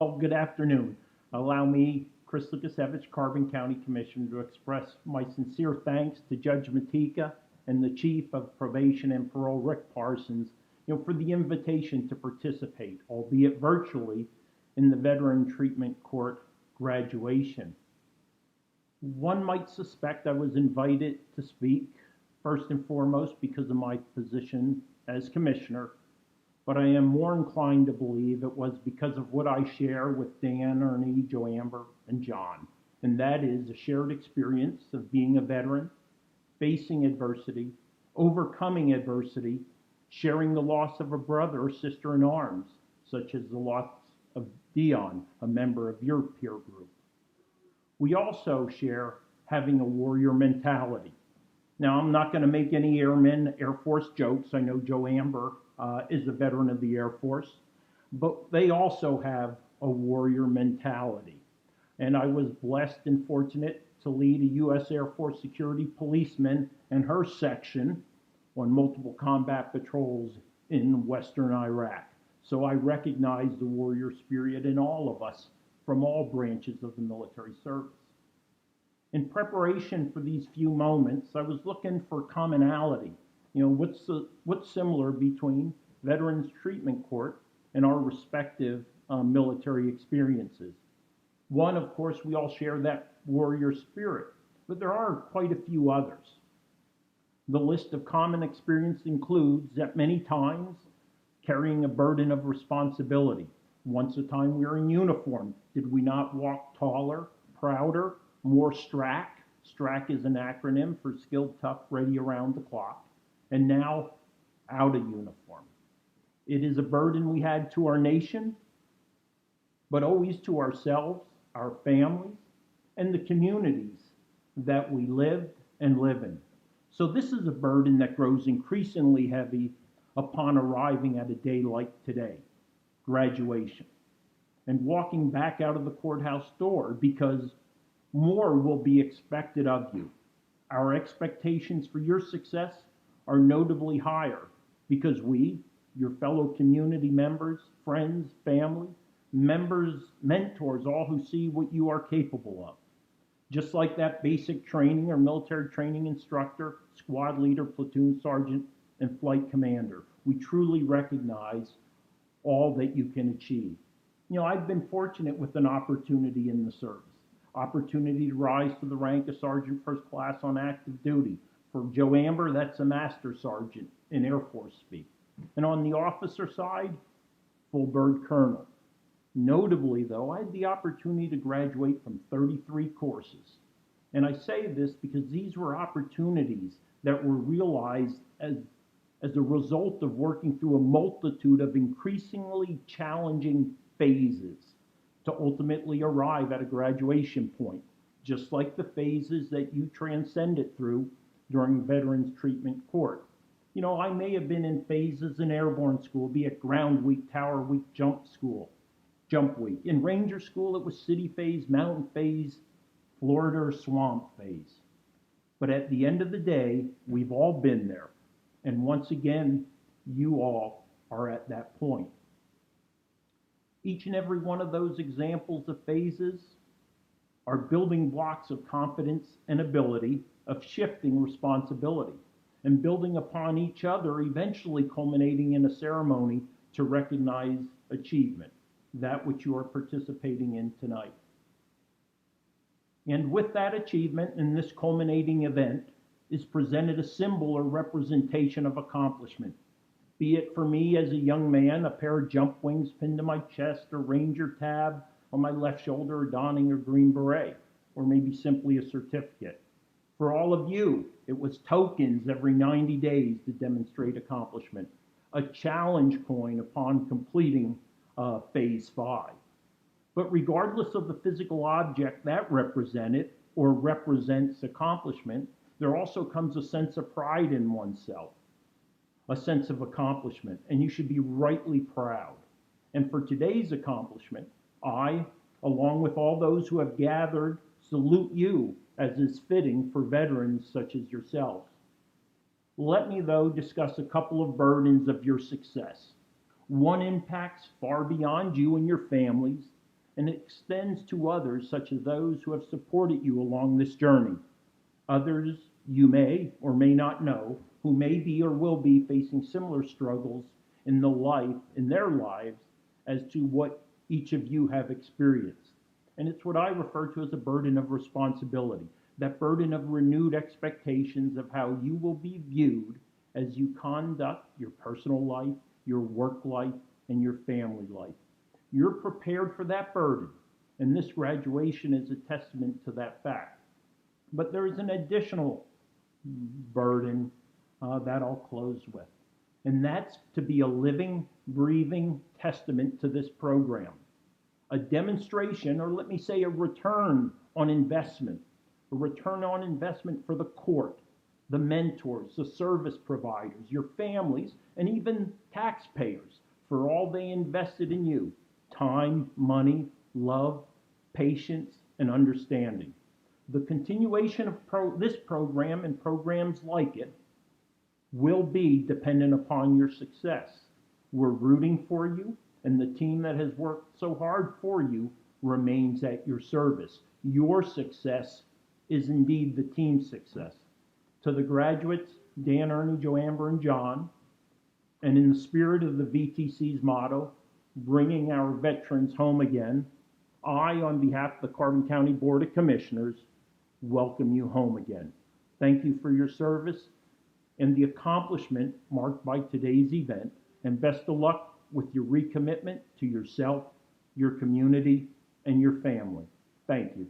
Well, good afternoon. Allow me, Chris Lukasevich, Carbon County Commissioner, to express my sincere thanks to Judge Matika and the Chief of Probation and Parole, Rick Parsons, for the invitation to participate, albeit virtually, in the Veteran Treatment Court graduation. One might suspect I was invited to speak, first and foremost, because of my position as Commissioner, but I am more inclined to believe it was because of what I share with Dan, Ernie, Joe Amber, and John, and that is a shared experience of being a veteran, facing adversity, overcoming adversity, sharing the loss of a brother or sister in arms, such as the loss of Dion, a member of your peer group. We also share having a warrior mentality. Now, I'm not going to make any Airmen, Air Force jokes. I know Joe Amber is a veteran of the Air Force, but they also have a warrior mentality. And I was blessed and fortunate to lead a U.S. Air Force security policeman and her section on multiple combat patrols in Western Iraq. So I recognize the warrior spirit in all of us from all branches of the military service. In preparation for these few moments, I was looking for commonality. What's similar between Veterans Treatment Court and our respective military experiences? One, of course, we all share that warrior spirit, but there are quite a few others. The list of common experience includes, at many times, carrying a burden of responsibility. Once a time we were in uniform. Did we not walk taller, prouder, more STRAC? STRAC is an acronym for skilled, tough, ready around the clock. And now, out of uniform. It is a burden we had to our nation, but always to ourselves, our families, and the communities that we lived and live in. So this is a burden that grows increasingly heavy upon arriving at a day like today, graduation, and walking back out of the courthouse door, because more will be expected of you. Our expectations for your success are notably higher because we, your fellow community members, friends, family, members, mentors, all who see what you are capable of. Just like that basic training or military training instructor, squad leader, platoon sergeant, and flight commander, we truly recognize all that you can achieve. I've been fortunate with an opportunity in the service. Opportunity to rise to the rank of Sergeant First Class on active duty. For Joe Amber, that's a Master Sergeant in Air Force speak. And on the officer side, full bird colonel. Notably, though, I had the opportunity to graduate from 33 courses. And I say this because these were opportunities that were realized as a result of working through a multitude of increasingly challenging phases to ultimately arrive at a graduation point, just like the phases that you transcended through during Veterans Treatment Court. I may have been in phases in airborne school, be it ground week, tower week, jump week. In Ranger school, it was city phase, mountain phase, Florida or swamp phase. But at the end of the day, we've all been there. And once again, you all are at that point. Each and every one of those examples of phases are building blocks of confidence and ability, of shifting responsibility, and building upon each other, eventually culminating in a ceremony to recognize achievement, that which you are participating in tonight. And with that achievement in this culminating event is presented a symbol or representation of accomplishment. Be it for me as a young man, a pair of jump wings pinned to my chest, or Ranger tab on my left shoulder, or donning a green beret, or maybe simply a certificate. For all of you, it was tokens every 90 days to demonstrate accomplishment, a challenge coin upon completing phase 5. But regardless of the physical object that represented or represents accomplishment, there also comes a sense of pride in oneself, a sense of accomplishment, and you should be rightly proud. And for today's accomplishment, I, along with all those who have gathered, salute you as is fitting for veterans such as yourselves. Let me, though, discuss a couple of burdens of your success. One impacts far beyond you and your families, and it extends to others such as those who have supported you along this journey. Others you may or may not know who may be or will be facing similar struggles in their lives as to what each of you have experienced. And it's what I refer to as a burden of responsibility, that burden of renewed expectations of how you will be viewed as you conduct your personal life, your work life, and your family life. You're prepared for that burden, and this graduation is a testament to that fact. But there is an additional burden that I'll close with, and that's to be a living, breathing testament to this program. A demonstration, or let me say a return on investment for the court, the mentors, the service providers, your families, and even taxpayers for all they invested in you: time, money, love, patience, and understanding. The continuation of this program and programs like it will be dependent upon your success. We're rooting for you, and the team that has worked so hard for you remains at your service. Your success is indeed the team's success. To the graduates, Dan, Ernie, Joe, Amber, and John, and in the spirit of the VTC's motto, bringing our veterans home again, I, on behalf of the Carbon County Board of Commissioners, welcome you home again. Thank you for your service and the accomplishment marked by today's event, and best of luck with your recommitment to yourself, your community, and your family. Thank you.